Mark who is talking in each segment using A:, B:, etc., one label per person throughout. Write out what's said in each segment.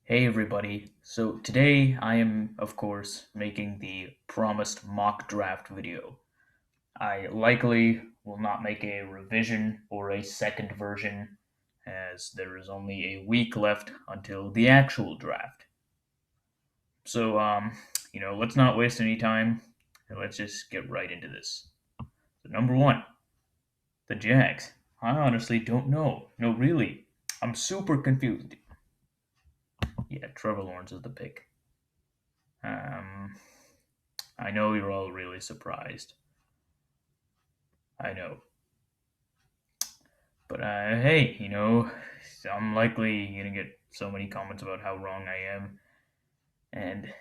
A: Hey everybody. So today I am, of course, making the promised mock draft video. I likely will not make a revision or a second version as there is only a week left until the actual draft. So, let's not waste any time and let's just get right into this. So, number one, the Jags. I honestly don't know. No, really. I'm super confused. Yeah, Trevor Lawrence is the pick. Um, I know you're all really surprised. I know. But hey, I'm likely going to get so many comments about how wrong I am. And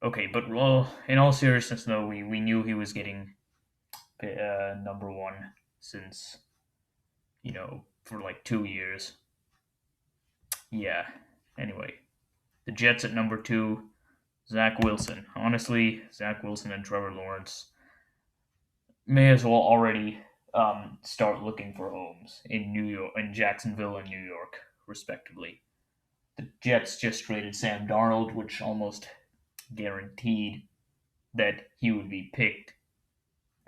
A: okay, but well, in all seriousness, though, we knew he was getting number one since, for like 2 years. Yeah. Anyway, the Jets at number two, Zach Wilson. Honestly, Zach Wilson and Trevor Lawrence may as well already start looking for homes in New York, in Jacksonville and New York, respectively. The Jets just traded Sam Darnold, which almost guaranteed that he would be picked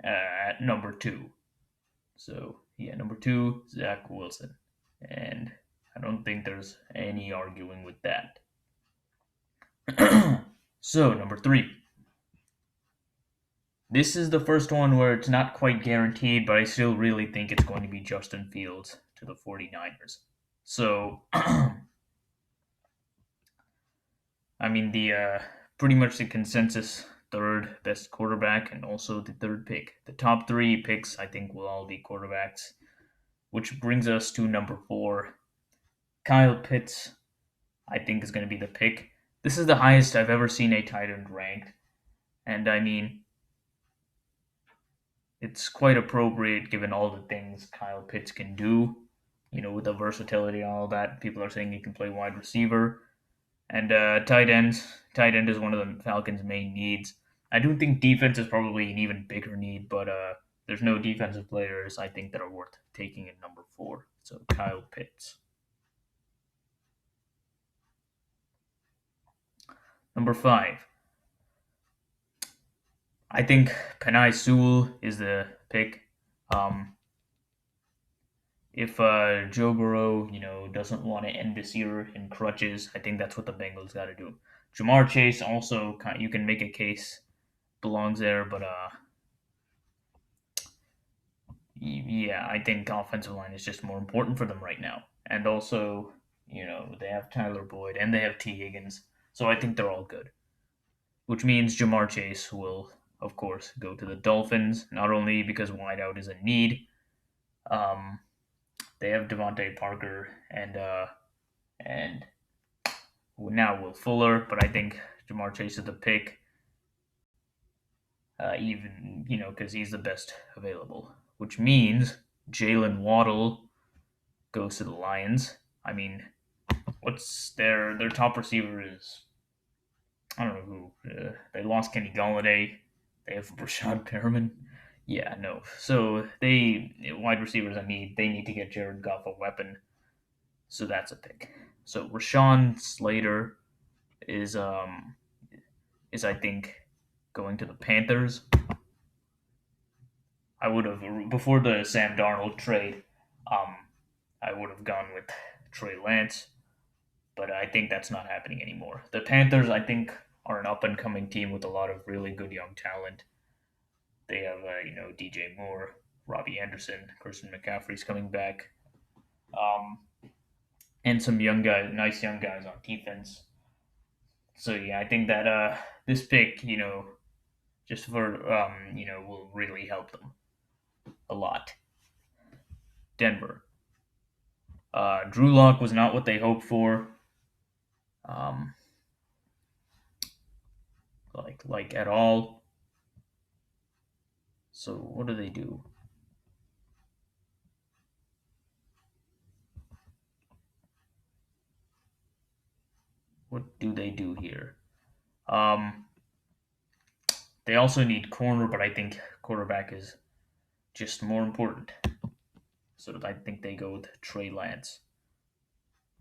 A: at number two. So yeah, number two, Zach Wilson, and I don't think there's any arguing with that. So number three, this is the first one where it's not quite guaranteed, but I still really think it's going to be Justin Fields to the 49ers. So, I mean, the pretty much the consensus third best quarterback and also the third pick. The top three picks, I think, will all be quarterbacks, which brings us to number four. Kyle Pitts, I think, is going to be the pick. This is the highest I've ever seen a tight end ranked. And I mean, it's quite appropriate given all the things Kyle Pitts can do. With the versatility and all that, people are saying he can play wide receiver and tight ends. Tight end is one of the Falcons' main needs. I do think defense is probably an even bigger need, but there's no defensive players I think that are worth taking at number four. So Kyle Pitts. Number five, I think Penei Sewell is the pick. Um, if Joe Burrow, doesn't want to end this year in crutches, I think that's what the Bengals got to do. Jamar Chase also, you can make a case belongs there, but yeah, I think offensive line is just more important for them right now. And also, they have Tyler Boyd and they have T Higgins, so I think they're all good. Which means Jamar Chase will, of course, go to the Dolphins. Not only because wideout is a need, um, they have Devontae Parker and now Will Fuller, but I think Jamar Chase is the pick, even because he's the best available. Which means Jalen Waddle goes to the Lions. I mean, what's their top receiver is I don't know who. They lost Kenny Galladay. They have Brashad Perriman. Yeah, no. So they wide receivers. They need to get Jared Goff a weapon. So that's a pick. So Rashawn Slater is is I think going to the Panthers. I would have before the Sam Darnold trade. Um, I would have gone with Trey Lance, but I think that's not happening anymore. The Panthers, I think, are an up and coming team with a lot of really good young talent. They have DJ Moore, Robbie Anderson, Christian McCaffrey's coming back, um, and some young guys, nice young guys on defense. So yeah, I think that this pick, just for will really help them a lot. Denver. Drew Lock was not what they hoped for. Um, like at all. So what do they do? What do they do here? Um, they also need corner, but I think quarterback is just more important. So I think they go with Trey Lance.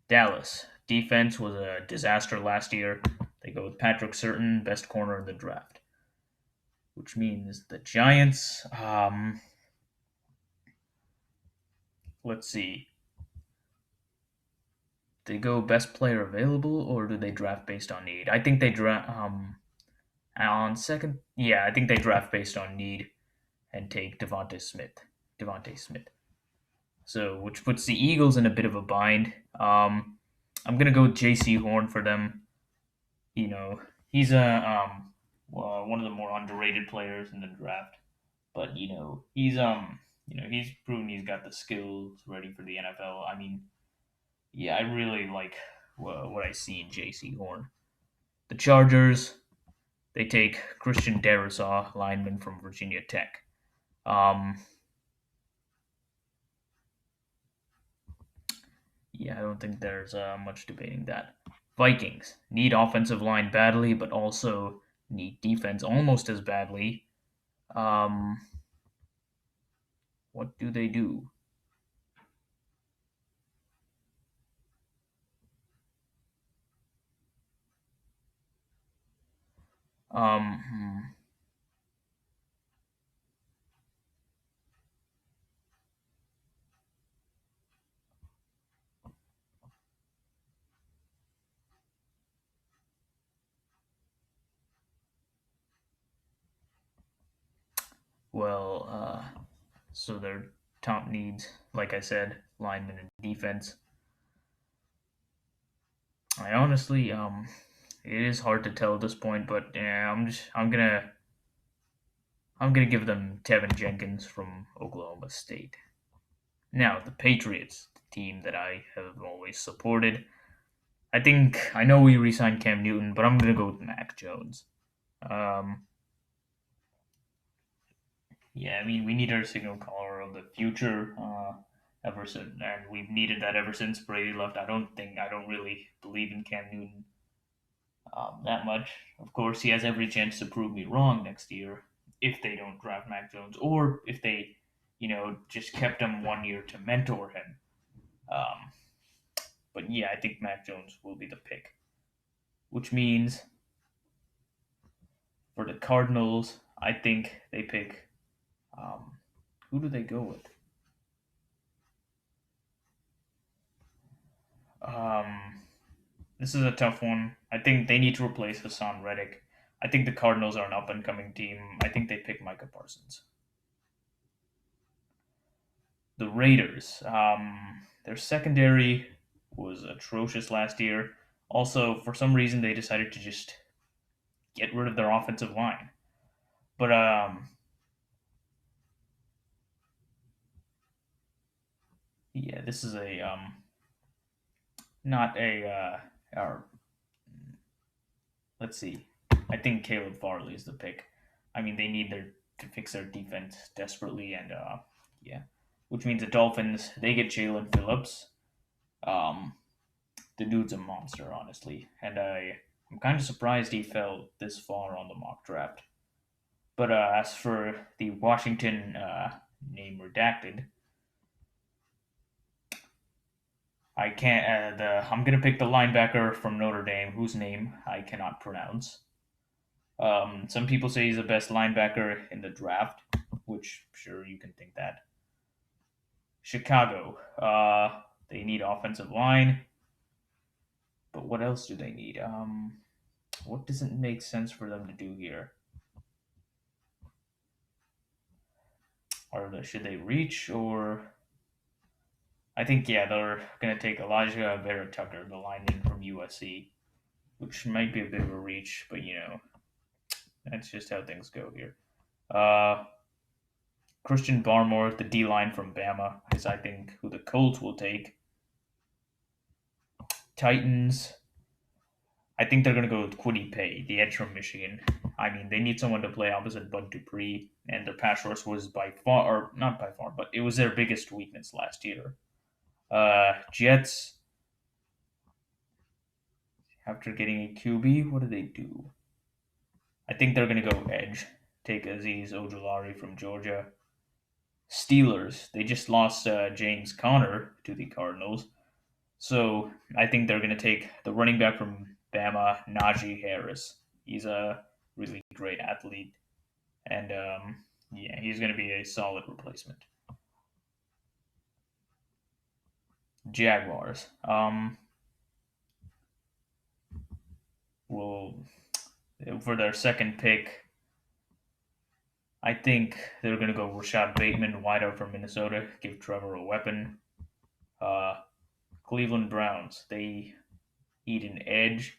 A: Dallas. defense was a disaster last year. They go with Patrick Certain, best corner in the draft, which means the Giants. Let's see. They go best player available, or do they draft based on need? I think they draft on second. Yeah, I think they draft based on need and take Devonte Smith. Devonte Smith. So, which puts the Eagles in a bit of a bind. I'm gonna go with J.C. Horn for them. You know, he's a one of the more underrated players in the draft. But he's proven he's got the skills ready for the NFL. I mean, yeah, I really like what I see in J.C. Horn. The Chargers, they take Christian Darrisaw, lineman from Virginia Tech. Um, yeah, I don't think there's much debating that. Vikings need offensive line badly, but also need defense almost as badly. Um, what do they do? Hmm. Well, so their top needs, like I said, linemen and defense. I honestly, it is hard to tell at this point, but yeah, I'm gonna give them Tevin Jenkins from Oklahoma State. Now the Patriots, the team that I have always supported. I know we re-signed Cam Newton, but I'm gonna go with Mac Jones. Um, yeah, I mean we need our signal caller of the future. Ever since, and we've needed that ever since Brady left. I don't really believe in Cam Newton that much. Of course, he has every chance to prove me wrong next year if they don't draft Mac Jones, or if they, just kept him 1 year to mentor him. Um, but yeah, I think Mac Jones will be the pick, which means for the Cardinals, I think they pick. Um, who do they go with? Um, this is a tough one. I think they need to replace Hassan Reddick. I think the Cardinals are an up and coming team. I think they pick Micah Parsons. The Raiders. Their secondary was atrocious last year. Also, for some reason, they decided to just get rid of their offensive line. But yeah, this is a not a or let's see. I think Caleb Farley is the pick. I mean, they need their to fix their defense desperately, and yeah, which means the Dolphins they get Jalen Phillips. Um, the dude's a monster, honestly, and I'm kind of surprised he fell this far on the mock draft. But as for the Washington name redacted, I can't. I'm gonna pick the linebacker from Notre Dame, whose name I cannot pronounce. Some people say he's the best linebacker in the draft, which sure you can think that. Chicago, they need offensive line, but what else do they need? What doesn't make sense for them to do here? Should they reach or? I think yeah, they're gonna take Elijah Vera Tucker, the lineman from USC, which might be a bit of a reach, but that's just how things go here. Uh, Christian Barmore, the D line from Bama, is I think who the Colts will take. Titans, I think they're gonna go with Quiddy Pay, the edge from Michigan. I mean, they need someone to play opposite Bud Dupree, and their pass rush was by far, or not by far, but it was their biggest weakness last year. Jets, after getting a QB, what do they do? I think they're going to go edge, take Aziz Ojulari from Georgia. Steelers, they just lost James Conner to the Cardinals. So I think they're going to take the running back from Bama, Najee Harris. He's a really great athlete, and yeah, he's going to be a solid replacement. Jaguars. Will for their second pick, I think they're going to go Rashad Bateman, wideout from Minnesota, give Trevor a weapon. Uh, Cleveland Browns, they need an edge.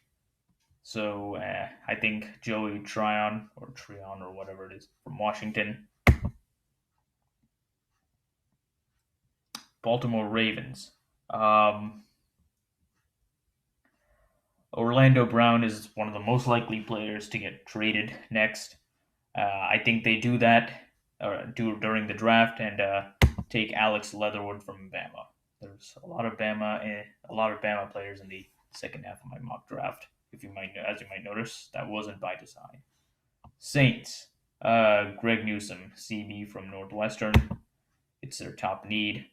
A: So I think Joey Tryon or whatever it is from Washington. Baltimore Ravens. Um, Orlando Brown is one of the most likely players to get traded next. I think they do that or do during the draft and take Alex Leatherwood from Bama. There's a lot of Bama players in the second half of my mock draft. If you might, as you might notice, that wasn't by design. Saints. Greg Newsom, CB from Northwestern. It's their top need.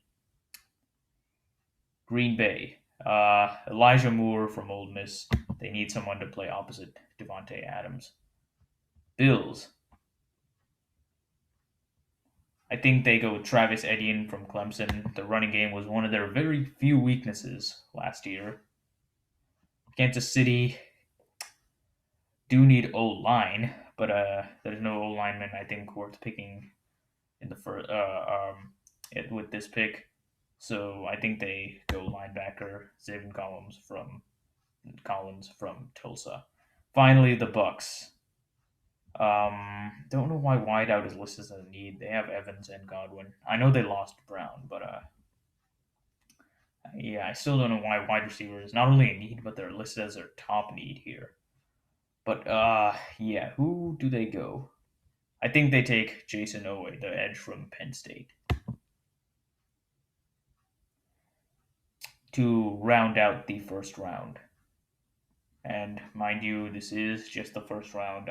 A: Green Bay. Elijah Moore from Ole Miss. They need someone to play opposite Devontae Adams. Bills. I think they go with Travis Etienne from Clemson. The running game was one of their very few weaknesses last year. Kansas City do need O line, but there's no O lineman I think worth picking in the first with this pick. So I think they go linebacker Zayvon Collins from Tulsa. Finally, the Bucks. Don't know why wideout is listed as a need. They have Evans and Godwin. I know they lost Brown, but yeah, I still don't know why wide receiver is not only a need, but they're listed as their top need here. But yeah, who do they go? I think they take Jason Owe, the edge from Penn State, to round out the first round. And mind you, this is just the first round.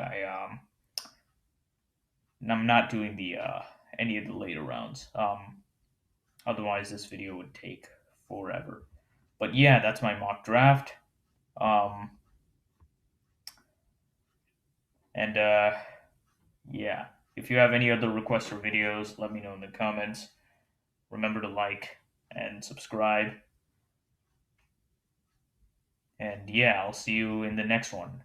A: I'm not doing the any of the later rounds. Otherwise, this video would take forever. But yeah, that's my mock draft. Um, and yeah, if you have any other requests for videos, let me know in the comments. Remember to like and subscribe. And yeah, I'll see you in the next one.